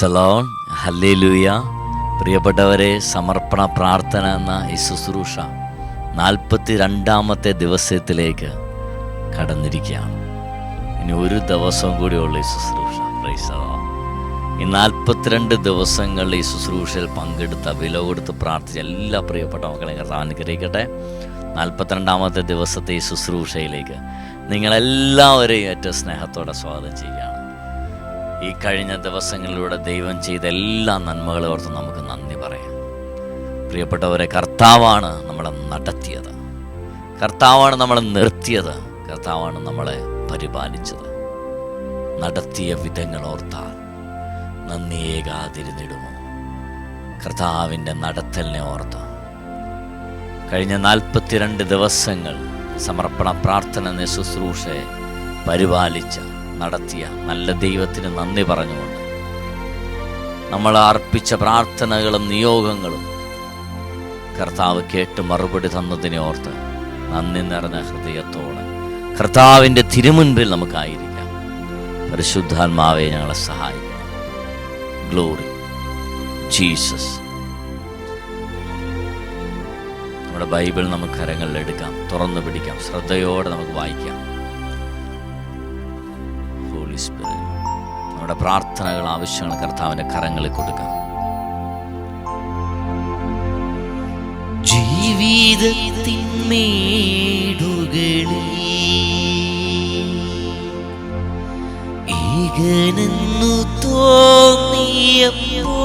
Praise the Lord, hallelujah. പ്രിയപ്പെട്ടവരെ, സമർപ്പണ പ്രാർത്ഥന എന്ന ഈ ശുശ്രൂഷ 42-ാമത്തെ ദിവസത്തിലേക്ക് കടന്നിരിക്കുകയാണ്. ഇനി ഒരു ദിവസം കൂടിയുള്ള ഈ ശുശ്രൂഷ. Praise the Lord. ഈ 42 ദിവസങ്ങൾ ഈ ശുശ്രൂഷയിൽ പങ്കെടുത്ത, വില കൊടുത്ത് പ്രാർത്ഥിച്ച എല്ലാ പ്രിയപ്പെട്ട മക്കളെ കർത്താവ് അനുഗ്രഹിക്കട്ടെ. 42-ാമത്തെ ദിവസത്തെ ഈ ശുശ്രൂഷയിലേക്ക് നിങ്ങളെല്ലാവരെയും ഏറ്റവും സ്നേഹത്തോടെ സ്വാഗതം ചെയ്യുകയാണ്. ഈ കഴിഞ്ഞ ദിവസങ്ങളിലൂടെ ദൈവം ചെയ്ത എല്ലാ നന്മകളെ ഓർത്ത് നമുക്ക് നന്ദി പറയാം. പ്രിയപ്പെട്ടവരെ, കർത്താവാണ് നമ്മളെ നടത്തിയത്, കർത്താവാണ് നമ്മളെ നിർത്തിയത്, കർത്താവാണ് നമ്മളെ പരിപാലിച്ചത്. നടത്തിയ വിധങ്ങൾ ഓർത്താൽ നന്ദിയേകാതിരുന്നിടുമോ? കർത്താവിൻ്റെ നടത്തലിനെ ഓർത്ത് കഴിഞ്ഞ 42 ദിവസങ്ങൾ സമർപ്പണ പ്രാർത്ഥന എന്ന ശുശ്രൂഷയെ പരിപാലിച്ച, നടത്തിയ നല്ല ദൈവത്തിന് നന്ദി പറഞ്ഞുകൊണ്ട് നമ്മൾ അർപ്പിച്ച പ്രാർത്ഥനകളും നിയോഗങ്ങളും കർത്താവ് കേട്ട് മറുപടി തന്നതിനെ ഓർത്ത് നന്ദി നിറഞ്ഞ ഹൃദയത്തോടെ കർത്താവിൻ്റെ തിരുമുൻപിൽ നമുക്കായിരിക്കാം. പരിശുദ്ധാത്മാവെ ഞങ്ങളെ സഹായിക്കണം. Glory Jesus. നമ്മുടെ ബൈബിൾ നമുക്ക് കരങ്ങളിൽ എടുക്കാം, തുറന്നു പിടിക്കാം, ശ്രദ്ധയോടെ നമുക്ക് വായിക്കാം. നമ്മുടെ പ്രാർത്ഥനകൾ, ആവശ്യങ്ങൾ കർത്താവിന്റെ കരങ്ങളിൽ കൊടുക്കാം. ജീവിതത്തിന്മേടുകളിൽ ഏകനെന്നു തോന്നിയപ്പോ,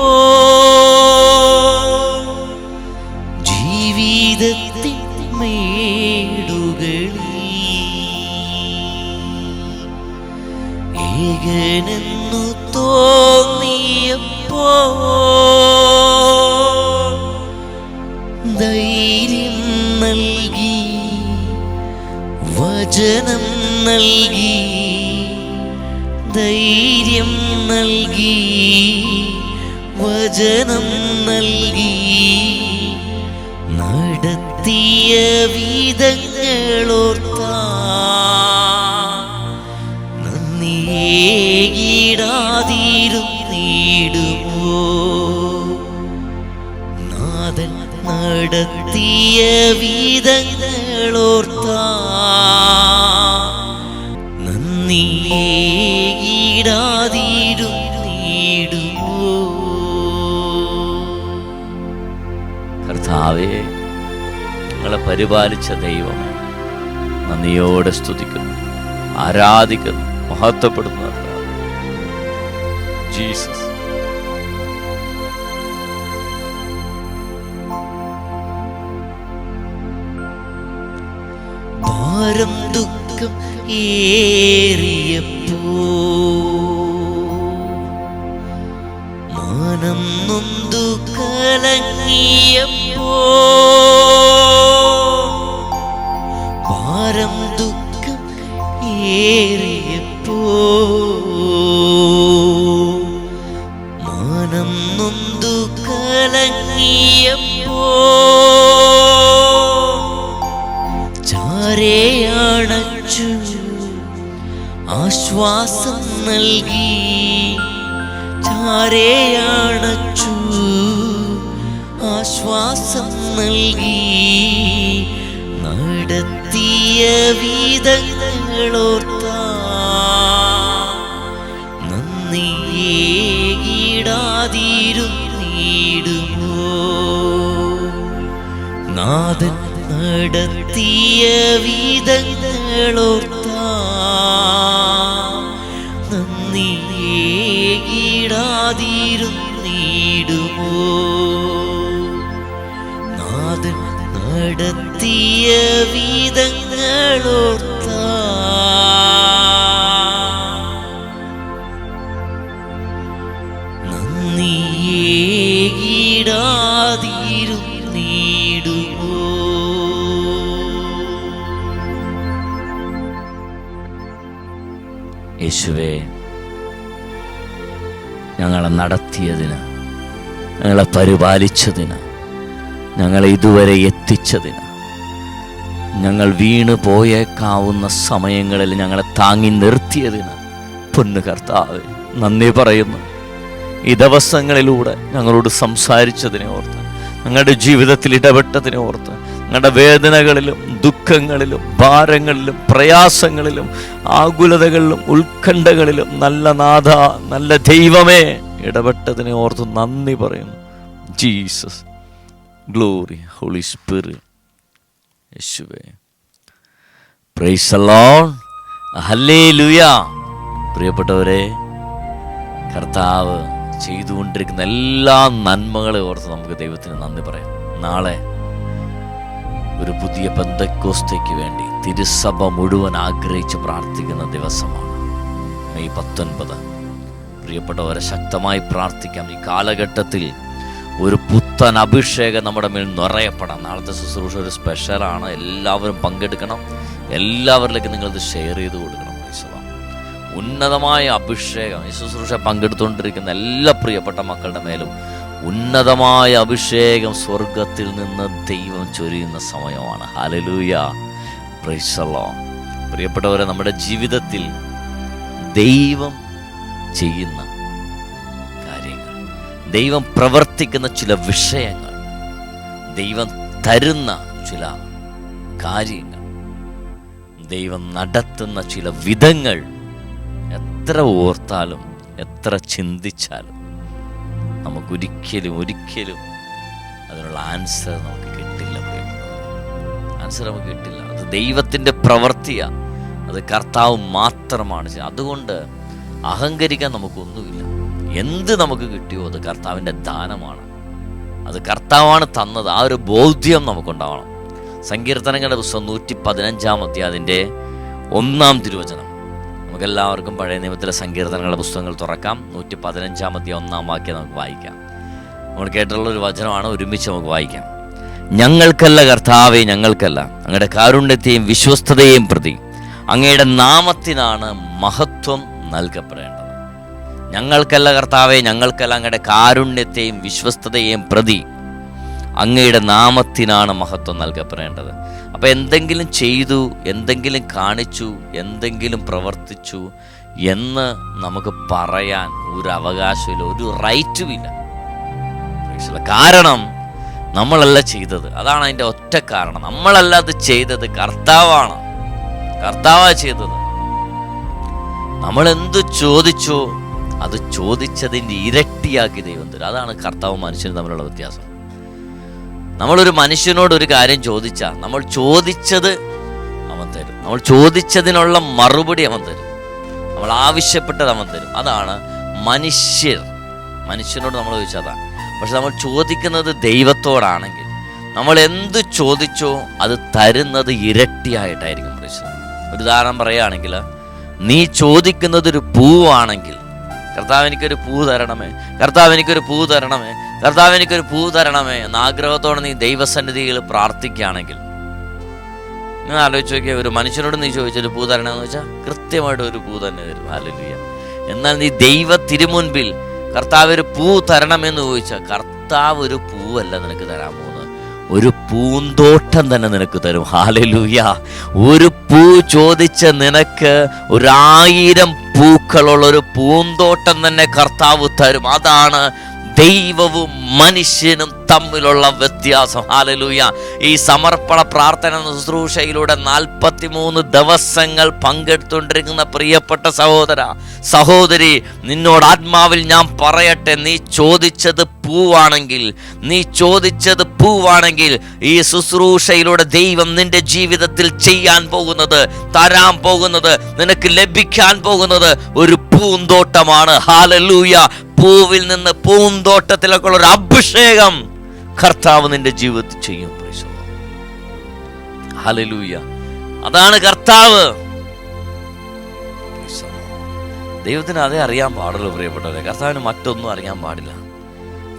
ജീവിതത്തിന്മേടുകളിൽ ഏകനെന്നു തോന്നിയപ്പോ ധൈര്യം നൽകി, വചനം നൽകി, ധൈര്യം നൽകി, വചനം നൽകി, നടത്തിയ വിധങ്ങളോർത്താ ഏകിടാതിരുന്നിടുമോ? നാഥൻ നടത്തിയ വിധങ്ങളോർത്താ നന്ദിയേകിടാതിരുന്നിടുമോ? കർത്താവേ, നിങ്ങളെ പരിപാലിച്ച ദൈവമേ, നന്ദിയോടെ സ്തുതിക്കുന്നു, ആരാധിക്കുന്നു, മഹത്വപ്പെടുന്നു. ജീസസ്. ഭാരം ദുഃഖം ഏറിയപ്പോ, മാനം നൊന്തു കലങ്ങിയപ്പോ, ഭാരം ദുഃഖം ഏറിയപ്പോ, മാനം നൊന്തു കലങ്ങിയപ്പോ, ചാരയണച്ചു ആശ്വാസം നൽകി, ചാരയണച്ചു ആശ്വാസം നൽകി, നടത്തിയ വിധങ്ങളോർത്താ നന്ദിയേകിടാതിരുന്നിടുമോ? നാഥൻ നടത്തിയ വിധങ്ങളോർത്താ നന്ദിയേകിടാതിരുന്നിടുമോ? നാഥൻ നടത്തിയ വിധങ്ങളോർത്താ നന്ദിയേകിടാതിരുന്നിടുമോ? യേശുവേ, ഞങ്ങളെ നടത്തിയതിന്, ഞങ്ങളെ പരിപാലിച്ചതിന്, ഞങ്ങളെ ഇതുവരെ എത്തിച്ചതിന്, ഞങ്ങൾ വീണ് പോയേക്കാവുന്ന സമയങ്ങളിൽ ഞങ്ങളെ താങ്ങി നിർത്തിയതിന് പൊന്നു കർത്താവേ നന്ദി പറയുന്നു. ഈ ദിവസങ്ങളിലൂടെ ഞങ്ങളോട് സംസാരിച്ചതിനെ ഓർത്ത്, ഞങ്ങളുടെ ജീവിതത്തിൽ ഇടപെട്ടതിനെ ഓർത്ത്, ഞങ്ങളുടെ വേദനകളിലും ദുഃഖങ്ങളിലും ഭാരങ്ങളിലും പ്രയാസങ്ങളിലും ആകുലതകളിലും ഉത്കണ്ഠകളിലും നല്ല നാഥ, നല്ല ദൈവമേ ഇടപെട്ടതിനെ ഓർത്ത് നന്ദി പറയുന്നു. ജീസസ്, ഗ്ലോറി, ഹോളി സ്പിരിറ്റ്, യേശുവേ. Praise the Lord, hallelujah. പ്രിയപ്പെട്ടവരെ, കർത്താവ് ചെയ്തുകൊണ്ടിരിക്കുന്ന എല്ലാ നന്മകളെ ഓർത്ത് നമുക്ക് ദൈവത്തിന് നന്ദി പറയാം. നാളെ ഒരു പുതിയ പെന്തക്കോസ്തയ്ക്ക് വേണ്ടി തിരുസഭ മുഴുവൻ ആഗ്രഹിച്ച് പ്രാർത്ഥിക്കുന്ന ദിവസമാണ് മെയ് 19. പ്രിയപ്പെട്ടവരെ, ശക്തമായി പ്രാർത്ഥിക്കാം. ഈ കാലഘട്ടത്തിൽ ഒരു പുത്തൻ അഭിഷേകം നമ്മുടെ മേൽ നിറയപ്പെടാം. നാളത്തെ ശുശ്രൂഷ ഒരു സ്പെഷ്യലാണ്. എല്ലാവരും പങ്കെടുക്കണം. എല്ലാവരിലേക്കും നിങ്ങളിത് ഷെയർ ചെയ്ത് കൊടുക്കണം. ഉന്നതമായ അഭിഷേകം ഈ ശുശ്രൂഷ പങ്കെടുത്തുകൊണ്ടിരിക്കുന്ന എല്ലാ പ്രിയപ്പെട്ട മക്കളുടെ മേലും ഉന്നതമായ അഭിഷേകം സ്വർഗത്തിൽ നിന്ന് ദൈവം ചൊരിയുന്ന സമയമാണ്. Hallelujah, praise the Lord. പ്രിയപ്പെട്ടവരെ, നമ്മുടെ ജീവിതത്തിൽ ദൈവം ചെയ്യുന്ന കാര്യങ്ങൾ, ദൈവം പ്രവർത്തിക്കുന്ന ചില വിഷയങ്ങൾ, ദൈവം തരുന്ന ചില കാര്യങ്ങൾ, ദൈവം നടത്തുന്ന ചില വിധങ്ങൾ എത്ര ഓർത്താലും എത്ര ചിന്തിച്ചാലും നമുക്കൊരിക്കലും അതിനുള്ള ആൻസർ നമുക്ക് കിട്ടില്ല. ആൻസർ നമുക്ക് കിട്ടില്ല. അത് ദൈവത്തിൻ്റെ പ്രവൃത്തിയാണ്. അത് കർത്താവ് മാത്രമാണ് ചെയ്യുന്നത്. അതുകൊണ്ട് അഹങ്കരിക്കാൻ നമുക്കൊന്നുമില്ല. എന്ത് നമുക്ക് കിട്ടിയോ അത് കർത്താവിൻ്റെ ദാനമാണ്. അത് കർത്താവാണ് തന്നത്. ആ ഒരു ബോധ്യം നമുക്കുണ്ടാവണം. സങ്കീർത്തനങ്ങളുടെ പുസ്തകം 115-ാം അധ്യായത്തിൻ്റെ 1-ാം തിരുവചനം. നമുക്കെല്ലാവർക്കും പഴയ നിയമത്തിലെ സങ്കീർത്തനങ്ങളുടെ പുസ്തകങ്ങൾ തുറക്കാം. 115-ാം അധ്യായം 1-ാം വാക്യം നമുക്ക് വായിക്കാം. നമ്മൾ കേട്ടുള്ളൊരു വചനമാണ്, ഒരുമിച്ച് നമുക്ക് വായിക്കാം. ഞങ്ങൾക്കല്ല കർത്താവേ, ഞങ്ങൾക്കല്ല, അങ്ങയുടെ കാരുണ്യത്തെയും വിശ്വസ്തതയെയും പ്രതി അങ്ങയുടെ നാമത്തിനാണ് മഹത്വം നൽകപ്പെടേണ്ടത്. ഞങ്ങൾക്കല്ല കർത്താവേ, ഞങ്ങൾക്കല്ല, അങ്ങയുടെ കാരുണ്യത്തെയും വിശ്വസ്തതയെയും പ്രതി അങ്ങയുടെ നാമത്തിനാണ് മഹത്വം നൽകപ്പെടേണ്ടത്. അപ്പം എന്തെങ്കിലും ചെയ്തു, എന്തെങ്കിലും കാണിച്ചു, എന്തെങ്കിലും പ്രവർത്തിച്ചു എന്ന് നമുക്ക് പറയാൻ ഒരു അവകാശമില്ല, ഒരു റൈറ്റുമില്ല. കാരണം നമ്മളല്ല ചെയ്തത്. അതാണ് അതിൻ്റെ ഒറ്റ കാരണം. നമ്മളല്ല അത് ചെയ്തത്, കർത്താവാണ്. കർത്താവാണ് ചെയ്തത്. നമ്മൾ എന്ത് ചോദിച്ചോ അത് ചോദിച്ചതിൻ്റെ ഇരട്ടിയാക്കി ദൈവം തരും. അതാണ് കർത്താവും മനുഷ്യനും തമ്മിലുള്ള വ്യത്യാസം. നമ്മളൊരു മനുഷ്യനോട് ഒരു കാര്യം ചോദിച്ചാൽ നമ്മൾ ചോദിച്ചത് അവൻ തരും. നമ്മൾ ചോദിച്ചതിനുള്ള മറുപടി അവൻ തരും. നമ്മൾ ആവശ്യപ്പെട്ടത് അവൻ തരും. അതാണ് മനുഷ്യനോട് നമ്മൾ ചോദിച്ചതാണ്. പക്ഷെ നമ്മൾ ചോദിക്കുന്നത് ദൈവത്തോടാണെങ്കിൽ നമ്മൾ എന്ത് ചോദിച്ചോ അത് തരുന്നത് ഇരട്ടിയായിട്ടായിരിക്കും. ഒരു ഉദാഹരണം പറയുകയാണെങ്കിൽ, നീ ചോദിക്കുന്നത് ഒരു പൂവാണെങ്കിൽ, കർത്താവ് എനിക്കൊരു പൂ തരണമേ, കർത്താവ് എനിക്കൊരു പൂ തരണമേ, കർത്താവ് എനിക്കൊരു പൂ തരണമേ എന്ന ആഗ്രഹത്തോടെ നീ ദൈവസന്നിധിയിൽ പ്രാർത്ഥിക്കുകയാണെങ്കിൽ, നിങ്ങൾ ആലോചിച്ച് നോക്കിയാൽ, ഒരു മനുഷ്യനോട് നീ ചോദിച്ചൊരു പൂ തരണമെന്ന് വെച്ചാൽ കൃത്യമായിട്ട് ഒരു പൂ തന്നെ തരും. ഹല്ലേലൂയ. എന്നാൽ നീ ദൈവ തിരുമുൻപിൽ കർത്താവ് ഒരു പൂ തരണമെന്ന് ചോദിച്ചാൽ കർത്താവ് ഒരു പൂവല്ല നിനക്ക് തരാൻ പോകുന്നത്, ഒരു പൂന്തോട്ടം തന്നെ നിനക്ക് തരും. ഹല്ലേലൂയ. ഒരു പൂ ചോദിച്ച നിനക്ക് 1000 പൂക്കളുള്ള ഒരു പൂന്തോട്ടം തന്നെ കർത്താവ് തരും. അതാണ് ദൈവവും മനുഷ്യനും തമ്മിലുള്ള വ്യത്യാസം. ഹല്ലേലൂയ. ഈ സമർപ്പണ പ്രാർത്ഥന ശുശ്രൂഷയിലൂടെ 43 ദിവസങ്ങൾ പങ്കെടുത്തുകൊണ്ടിരിക്കുന്ന പ്രിയപ്പെട്ട സഹോദര സഹോദരി, നിന്നോട് ആത്മാവിൽ ഞാൻ പറയട്ടെ, നീ ചോദിച്ചത് പൂവാണെങ്കിൽ ഈ ശുശ്രൂഷയിലൂടെ ദൈവം നിന്റെ ജീവിതത്തിൽ ചെയ്യാൻ പോകുന്നത്, തരാൻ പോകുന്നത്, നിനക്ക് ലഭിക്കാൻ പോകുന്നത് ഒരു പൂന്തോട്ടമാണ്. ഹല്ലേലൂയ. പൂവിൽ നിന്ന് പൂന്തോട്ടത്തിലേക്കുള്ള ഒരു അഭിഷേകം കർത്താവ് നിന്റെ ജീവിതത്തിൽ ചെയ്യും. ഹല്ലേലൂയ. അതാണ് കർത്താവ്. ദൈവത്തിന് അതേ അറിയാൻ പാടുള്ളൂ പ്രിയപ്പെട്ടവരെ. കർത്താവിന് മറ്റൊന്നും അറിയാൻ പാടില്ല.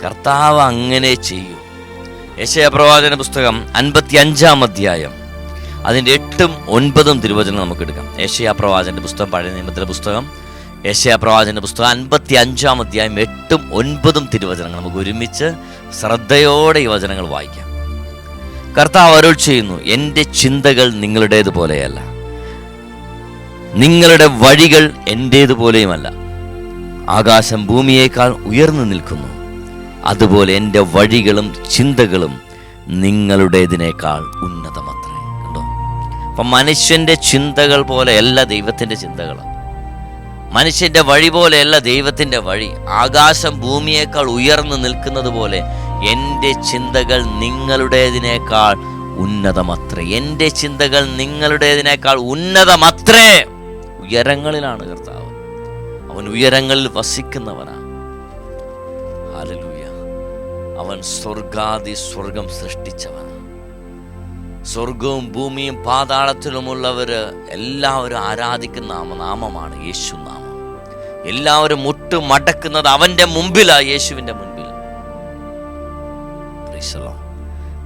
കർത്താവ് അങ്ങനെ ചെയ്യും. യെശയ്യാ പ്രവാചന പുസ്തകം 55-ാം അധ്യായം അതിൻ്റെ 8ഉം 9ഉം തിരുവചനം നമുക്ക് എടുക്കാം. യെശയ്യാ പ്രവാചന്റെ പുസ്തകം, പഴയ നിയമത്തിലെ പുസ്തകം, യെശയ്യാ പ്രവാചന്റെ പുസ്തകം 55-ാം അധ്യായം 8ഉം 9ഉം തിരുവചനങ്ങൾ നമുക്ക് ഒരുമിച്ച് ശ്രദ്ധയോടെ ഈ വചനങ്ങൾ വായിക്കാം. കർത്താവ് അരുൾ ചെയ്യുന്നു, എൻ്റെ ചിന്തകൾ നിങ്ങളുടേതുപോലെയല്ല, നിങ്ങളുടെ വഴികൾ എൻ്റേതുപോലെയുമല്ല. ആകാശം ഭൂമിയേക്കാൾ ഉയർന്നു നിൽക്കുന്നു, അതുപോലെ എൻ്റെ വഴികളും ചിന്തകളും നിങ്ങളുടേതിനേക്കാൾ ഉന്നതമത്രേ. കണ്ടോ? അപ്പം മനുഷ്യൻ്റെ ചിന്തകൾ പോലെയല്ല ദൈവത്തിൻ്റെ ചിന്തകൾ. മനുഷ്യൻ്റെ വഴി പോലെയല്ല ദൈവത്തിൻ്റെ വഴി. ആകാശം ഭൂമിയേക്കാൾ ഉയർന്നു നിൽക്കുന്നത് പോലെ എൻ്റെ ചിന്തകൾ നിങ്ങളുടേതിനേക്കാൾ ഉന്നതമത്രേ. എൻ്റെ ചിന്തകൾ നിങ്ങളുടേതിനേക്കാൾ ഉന്നതമത്രേ. ഉയരങ്ങളിലാണ് കർത്താവ്. അവൻ ഉയരങ്ങളിൽ വസിക്കുന്നവനാണ്. ഹല്ലേലൂയ. അവൻ സ്വർഗാദി സ്വർഗം സൃഷ്ടിച്ചവനാണ്. സ്വർഗവും ഭൂമിയും പാതാളത്തിലുമുള്ളവര് എല്ലാവരും ആരാധിക്കുന്ന നാമമാണ് യേശു നാമം. എല്ലാവരും മുട്ട് മടക്കുന്നത് അവന്റെ മുമ്പിലാ, യേശുവിന്റെ മുൻപിൽ.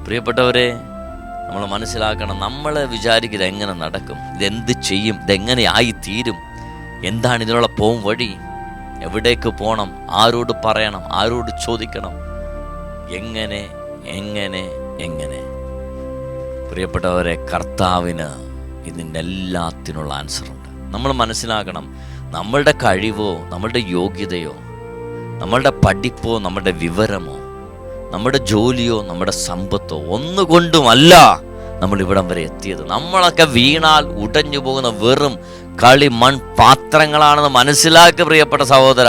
പ്രിയപ്പെട്ടവരെ, നമ്മൾ മനസ്സിലാക്കണം, നമ്മൾ വിചാരിക്കുന്നത് എങ്ങനെ നടക്കും, ഇതെന്ത് ചെയ്യും, ഇതെങ്ങനെ ആയി തീരും, എന്താണ് ഇതിനുള്ള പോം വഴി, എവിടേക്ക് പോകണം, ആരോട് പറയണം, ആരോട് ചോദിക്കണം, എങ്ങനെ എങ്ങനെ എങ്ങനെ. പ്രിയപ്പെട്ടവരെ, കർത്താവിന് ഇതിൻ്റെ എല്ലാത്തിനുള്ള ആൻസറുണ്ട്. നമ്മൾ മനസ്സിലാക്കണം, നമ്മളുടെ കഴിവോ നമ്മളുടെ യോഗ്യതയോ നമ്മളുടെ പഠിപ്പോ നമ്മുടെ വിവരമോ നമ്മുടെ ജോലിയോ നമ്മുടെ സമ്പത്തോ ഒന്നുകൊണ്ടുമല്ല നമ്മൾ ഇവിടം വരെ എത്തിയത്. നമ്മളൊക്കെ വീണാൽ ഉടഞ്ഞു പോകുന്ന വെറും കളിമൺ പാത്രങ്ങളാണെന്ന് മനസ്സിലാക്കുക. പ്രിയപ്പെട്ട സഹോദര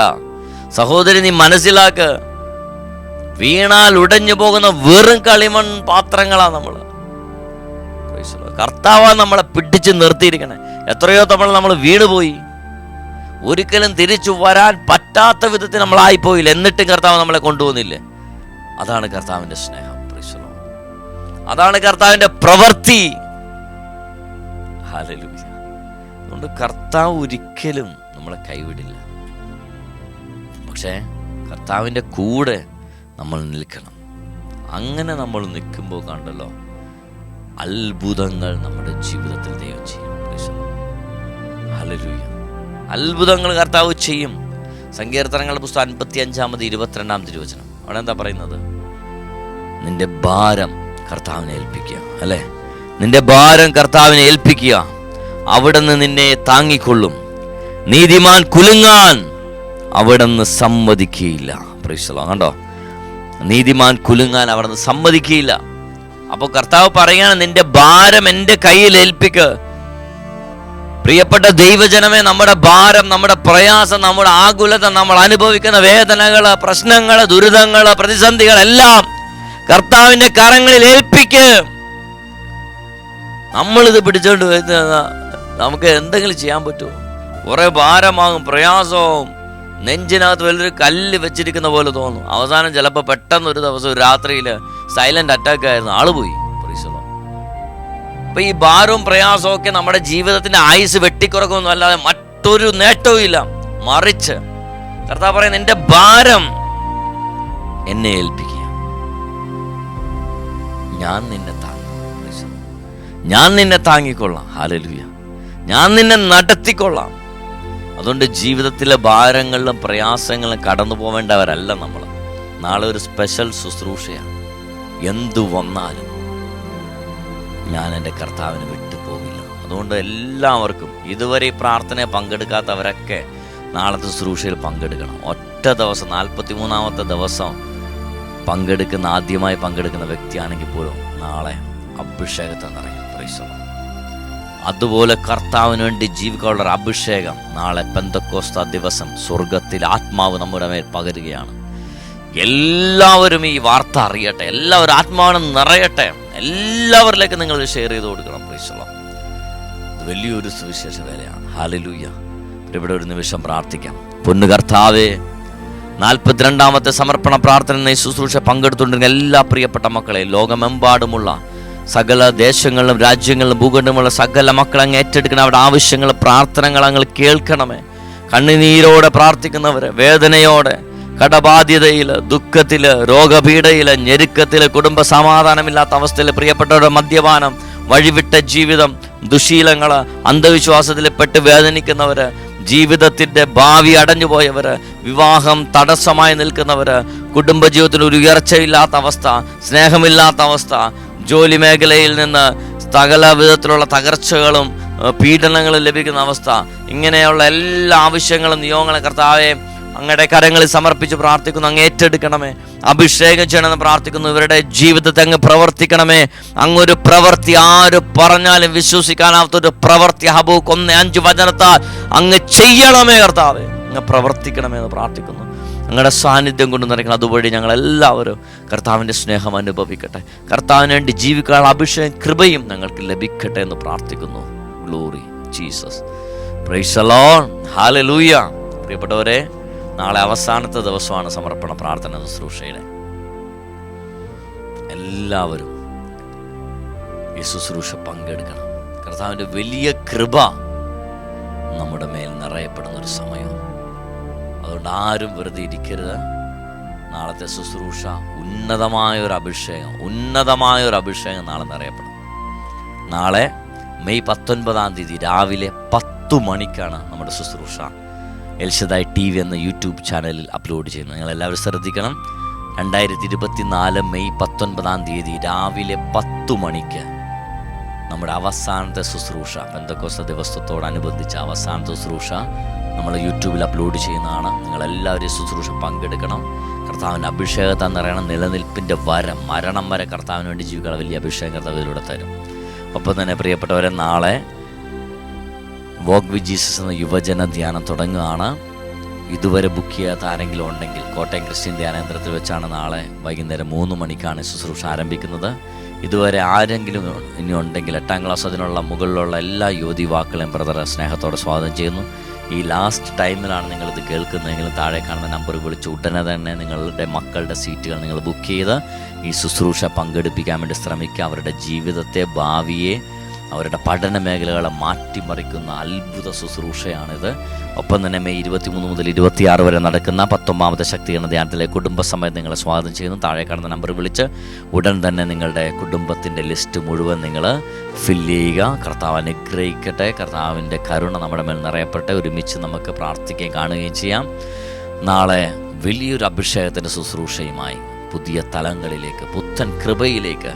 സഹോദരി, നീ മനസ്സിലാക്കുക. വീണാൽ ഉടഞ്ഞു പോകുന്ന വെറും കളിമൺ പാത്രങ്ങളാണ് നമ്മൾ. കർത്താവാ നമ്മളെ പിടിച്ച് നിർത്തിയിരിക്കണേ. എത്രയോ നമ്മൾ വീണുപോയി, ഒരിക്കലും തിരിച്ചു വരാൻ പറ്റാത്ത വിധത്തിൽ നമ്മളായിപ്പോയില്ല. എന്നിട്ടും കർത്താവ് നമ്മളെ കൊണ്ടുപോകുന്നില്ലേ? അതാണ് കർത്താവിന്റെ സ്നേഹം. അതാണ് കർത്താവിന്റെ പ്രവൃത്തി. ഹല്ലേലൂയ. അതുകൊണ്ട് കർത്താവ് ഒരിക്കലും നമ്മളെ കൈവിടില്ല. പക്ഷേ കർത്താവിന്റെ കൂടെ നമ്മൾ നിൽക്കണം. അങ്ങനെ നമ്മൾ നിൽക്കുമ്പോൾ കണ്ടല്ലോ, അത്ഭുതങ്ങൾ നമ്മുടെ ജീവിതത്തിൽ ദൈവം ചെയ്യും. ഹല്ലേലൂയ. അത്ഭുതങ്ങൾ കർത്താവ് ചെയ്യും. സങ്കീർത്തനങ്ങളുടെ പുസ്തകം 55-22 തിരുവചനം. അവിടെ എന്താ പറയുന്നത്? നിന്റെ ഭാരം കർത്താവിനെ ഏൽപ്പിക്കുക. അല്ലെ, നിന്റെ ഭാരം കർത്താവിനെ ഏൽപ്പിക്കുക, അവിടുന്ന് നിന്നെ താങ്ങിക്കൊള്ളും. നീതിമാൻ കുലുങ്ങാൻ അവിടുന്ന് സമ്മതിക്കുകയില്ല. കണ്ടോ, നീതിമാൻ കുലുങ്ങാൻ അവിടുന്ന് സമ്മതിക്കുകയില്ല. അപ്പോൾ കർത്താവ് പറയാണ്, നിന്റെ ഭാരം എൻ്റെ കയ്യിൽ ഏൽപ്പിക്കുക. പ്രിയപ്പെട്ട ദൈവജനമേ, നമ്മുടെ ഭാരം, നമ്മുടെ പ്രയാസം, നമ്മുടെ ആകുലത, നമ്മൾ അനുഭവിക്കുന്ന വേദനകള്, പ്രശ്നങ്ങള്, ദുരിതങ്ങള്, പ്രതിസന്ധികളെല്ലാം കർത്താവിന്റെ കരങ്ങളിൽ ഏൽപ്പിക്ക്. നമ്മളിത് പിടിച്ചോണ്ട് നമുക്ക് എന്തെങ്കിലും ചെയ്യാൻ പറ്റുമോ? കുറെ ഭാരമാകും, പ്രയാസവും, നെഞ്ചിനകത്ത് വലിയൊരു കല്ല് വെച്ചിരിക്കുന്ന പോലെ തോന്നും. അവസാനം ചിലപ്പോൾ പെട്ടെന്ന് ഒരു ദിവസം രാത്രിയില് സൈലന്റ് അറ്റാക്ക് ആയിരുന്നു, ആള് പോയി. അപ്പൊ ഈ ഭാരവും പ്രയാസവും ഒക്കെ നമ്മുടെ ജീവിതത്തിന്റെ ആയുസ് വെട്ടിക്കുറക്കൊന്നും അല്ലാതെ മറ്റൊരു നേട്ടവും ഇല്ല. മറിച്ച് കർത്താവ് പറയുന്നത്, എന്റെ ഭാരം എന്നെ ഏൽപ്പിക്കുക, ഞാൻ നിന്നെ താങ്ങും, ഞാൻ നിന്നെ താങ്ങിക്കൊള്ളാം. ഹല്ലേലൂയ. ഞാൻ നിന്നെ നടത്തിക്കൊള്ളാം. അതുകൊണ്ട് ജീവിതത്തിലെ ഭാരങ്ങളിലും പ്രയാസങ്ങളും കടന്നു പോവേണ്ടവരല്ല നമ്മൾ. നാളെ ഒരു സ്പെഷ്യൽ ശുശ്രൂഷയാണ്. എന്തു വന്നാലും ഞാൻ എൻ്റെ കർത്താവിന് വിട്ടുപോകില്ല. അതുകൊണ്ട് എല്ലാവർക്കും, ഇതുവരെ ഈ പ്രാർത്ഥനയെ പങ്കെടുക്കാത്തവരൊക്കെ നാളത്തെ ശുശ്രൂഷയിൽ പങ്കെടുക്കണം. ഒറ്റ ദിവസം 43-ാമത്തെ ദിവസം ആദ്യമായി പങ്കെടുക്കുന്ന വ്യക്തിയാണെങ്കിൽ പോലും നാളെ അഭിഷേകത്തെ നിറയും. അതുപോലെ കർത്താവിന് വേണ്ടി ജീവിക്കാനുള്ള ഒരു അഭിഷേകം നാളെ പെന്തക്കോസ്ത ദിവസം സ്വർഗത്തിൽ ആത്മാവ് നമ്മുടെ മേൽ പകരുകയാണ്. എല്ലാവരും ഈ വാർത്ത അറിയട്ടെ, എല്ലാവരും ആത്മാവിനെ നിറയട്ടെ. എല്ലാവരിലേക്കും നിങ്ങൾ ഷെയർ ചെയ്ത് കൊടുക്കണം. ഇത് വലിയൊരു സുവിശേഷ വേലയാണ്. ഹല്ലേലൂയ. ഇവിടെ ഒരു നിമിഷം പ്രാർത്ഥിക്കാം. പൊന്നു കർത്താവേ, 42-ാമത്തെ സമർപ്പണ പ്രാർത്ഥന ശുശ്രൂഷ പങ്കെടുത്തുകൊണ്ടിരുന്ന എല്ലാ പ്രിയപ്പെട്ട മക്കളെ, ലോകമെമ്പാടുമുള്ള സകല ദേശങ്ങളിലും രാജ്യങ്ങളിലും ഭൂഖണ്ഡമുള്ള സകല മക്കളെ അങ്ങ് ഏറ്റെടുക്കണം. അവിടെ ആവശ്യങ്ങൾ, പ്രാർത്ഥനകൾ അങ്ങ് കേൾക്കണമേ. കണ്ണുനീരോടെ പ്രാർത്ഥിക്കുന്നവര്, വേദനയോടെ, കടബാധ്യതയില്, ദുഃഖത്തില്, രോഗപീഠയില്, ഞെരുക്കത്തില്, കുടുംബ സമാധാനമില്ലാത്ത അവസ്ഥയില്, പ്രിയപ്പെട്ടവരുടെ മദ്യപാനം, വഴിവിട്ട ജീവിതം, ദുശീലങ്ങള്, അന്ധവിശ്വാസത്തിൽ പെട്ട് വേദനിക്കുന്നവര്, ജീവിതത്തിന്റെ ഭാവി അടഞ്ഞുപോയവര്, വിവാഹം തടസ്സമായി നിൽക്കുന്നവര്, കുടുംബജീവിതത്തിൽ ഒരു ഉയർച്ചയില്ലാത്ത അവസ്ഥ, സ്നേഹമില്ലാത്ത അവസ്ഥ, ജോലി മേഖലയിൽ നിന്ന് സകല വിധത്തിലുള്ള തകർച്ചകളും പീഡനങ്ങളും ലഭിക്കുന്ന അവസ്ഥ, ഇങ്ങനെയുള്ള എല്ലാ ആവശ്യങ്ങളും നിയോഗങ്ങളും കർത്താവെ അങ്ങയുടെ കരങ്ങളിൽ സമർപ്പിച്ച് പ്രാർത്ഥിക്കുന്നു. അങ്ങ് ഏറ്റെടുക്കണമേ, അഭിഷേകം ചെയ്യണമെന്ന് പ്രാർത്ഥിക്കുന്നു. ഇവരുടെ ജീവിതത്തെ അങ്ങ് പ്രവർത്തിക്കണമേ. അങ്ങൊരു പ്രവൃത്തി ആര് പറഞ്ഞാലും വിശ്വസിക്കാനാവാത്ത ഒരു പ്രവൃത്തി ഹബൂക്ക് 1:5 വചനത്താൽ അങ്ങ് ചെയ്യണമേ കർത്താവേ. അങ്ങ് പ്രവർത്തിക്കണമേ എന്ന് പ്രാർത്ഥിക്കുന്നു. അങ്ങയുടെ സാന്നിധ്യം കൊണ്ട് നിറയ്ക്കണം. അതുവഴി ഞങ്ങളെല്ലാവരും കർത്താവിൻ്റെ സ്നേഹം അനുഭവിക്കട്ടെ. കർത്താവിന് വേണ്ടി ജീവിക്കാനുള്ള അഭിഷേകം കൃപയും ഞങ്ങൾക്ക് ലഭിക്കട്ടെ എന്ന് പ്രാർത്ഥിക്കുന്നു. Glory Jesus. Praise the Lord. Hallelujah. പ്രിയപ്പെട്ടവരെ, നാളെ അവസാനത്തെ ദിവസമാണ് സമർപ്പണ പ്രാർത്ഥന ശുശ്രൂഷയുടെ. എല്ലാവരും ഈ ശുശ്രൂഷ പങ്കെടുക്കണം. കർത്താവിൻ്റെ വലിയ കൃപ നമ്മുടെ മേൽ നിറയപ്പെടുന്ന ഒരു സമയം. അതുകൊണ്ട് ആരും വെറുതെ ഇരിക്കരുത്. നാളത്തെ ശുശ്രൂഷ ഉന്നതമായൊരു അഭിഷേകം നാളെ നിറയപ്പെടും. നാളെ മെയ് 19 രാവിലെ 10 മണിക്കാണ് നമ്മുടെ ശുശ്രൂഷ എൽഷദായ് TV എന്ന യൂട്യൂബ് ചാനലിൽ അപ്ലോഡ് ചെയ്യുന്നത്. നിങ്ങളെല്ലാവരും ശ്രദ്ധിക്കണം. 2024 മെയ് 19 രാവിലെ 10 മണിക്ക് നമ്മുടെ അവസാനത്തെ ശുശ്രൂഷ, പെന്തക്കോസ്ത് ദിവസത്തോടനുബന്ധിച്ച അവസാനത്തെ ശുശ്രൂഷ നമ്മൾ യൂട്യൂബിൽ അപ്ലോഡ് ചെയ്യുന്നതാണ്. നിങ്ങളെല്ലാവരും ശുശ്രൂഷ പങ്കെടുക്കണം. കർത്താവിൻ്റെ അഭിഷേകത്തെ നിറയണം. നിലനിൽപ്പിൻ്റെ വരം, മരണം വരെ കർത്താവിന് വേണ്ടി ജീവിക്കാൻ വലിയ അഭിഷേകം കർത്താവിലൂടെ തരും. ഒപ്പം തന്നെ പ്രിയപ്പെട്ടവരെ, നാളെ വോക്ക് വിത്ത് ജീസസ് എന്ന യുവജന ധ്യാനം തുടങ്ങുകയാണ്. ഇതുവരെ ബുക്ക് ചെയ്യാത്ത ആരെങ്കിലും ഉണ്ടെങ്കിൽ കോട്ടയം ക്രിസ്ത്യൻ ധ്യാനേന്ദ്രത്തിൽ വെച്ചാണ് നാളെ വൈകുന്നേരം 3 മണിക്കാണ് ശുശ്രൂഷ ആരംഭിക്കുന്നത്. ഇതുവരെ ആരെങ്കിലും ഇനി ഉണ്ടെങ്കിൽ 8ാം ക്ലാസ് അതിനുള്ള മുകളിലുള്ള എല്ലാ യുവതിവാക്കളെയും ബ്രദറെ സ്നേഹത്തോടെ സ്വാഗതം ചെയ്യുന്നു. ഈ ലാസ്റ്റ് ടൈമിലാണ് നിങ്ങളിത് കേൾക്കുന്നതെങ്കിലും താഴെ കാണുന്ന നമ്പർ വിളിച്ച് ഉടനെ തന്നെ നിങ്ങളുടെ മക്കളുടെ സീറ്റുകൾ നിങ്ങൾ ബുക്ക് ചെയ്ത് ഈ ശുശ്രൂഷ പങ്കെടുപ്പിക്കാൻ വേണ്ടി ശ്രമിക്കുക. അവരുടെ ജീവിതത്തെ, ഭാവിയെ, അവരുടെ പഠന മേഖലകളെ മാറ്റിമറിക്കുന്ന അത്ഭുത ശുശ്രൂഷയാണിത്. ഒപ്പം തന്നെ മെയ് 23 മുതൽ 26 വരെ നടക്കുന്ന 19ാമത്തെ ശക്തീകരണ ധ്യാനത്തിലെ കുടുംബസമയം നിങ്ങളെ സ്വാഗതം ചെയ്യുന്നു. താഴെ കാണുന്ന നമ്പർ വിളിച്ച് ഉടൻ തന്നെ നിങ്ങളുടെ കുടുംബത്തിൻ്റെ ലിസ്റ്റ് മുഴുവൻ നിങ്ങൾ ഫില്ല് ചെയ്യുക. കർത്താവ് അനുഗ്രഹിക്കട്ടെ. കർത്താവിൻ്റെ കരുണ നമ്മുടെ മേൽ നിറയപ്പെട്ട് ഒരുമിച്ച് നമുക്ക് പ്രാർത്ഥിക്കുകയും കാണുകയും ചെയ്യാം. നാളെ വലിയൊരു അഭിഷേകത്തിൻ്റെ ശുശ്രൂഷയുമായി പുതിയ തലങ്ങളിലേക്ക്, പുത്തൻ കൃപയിലേക്ക്,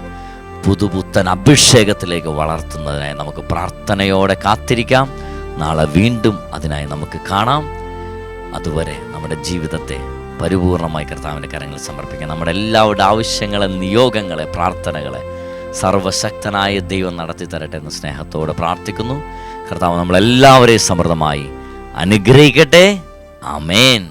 പുതുപുത്തൻ അഭിഷേകത്തിലേക്ക് വളർത്തുന്നതിനായി നമുക്ക് പ്രാർത്ഥനയോടെ കാത്തിരിക്കാം. നാളെ വീണ്ടും അതിനായി നമുക്ക് കാണാം. അതുവരെ നമ്മുടെ ജീവിതത്തെ പരിപൂർണമായി കർത്താവിൻ്റെ കരങ്ങളിൽ സമർപ്പിക്കാം. നമ്മുടെ എല്ലാവരുടെ ആവശ്യങ്ങളെ, നിയോഗങ്ങളെ, പ്രാർത്ഥനകളെ സർവശക്തനായ ദൈവം നടത്തി തരട്ടെ എന്ന് സ്നേഹത്തോടെ പ്രാർത്ഥിക്കുന്നു. കർത്താവ് നമ്മളെല്ലാവരെയും സമൃദ്ധമായി അനുഗ്രഹിക്കട്ടെ. ആമേൻ.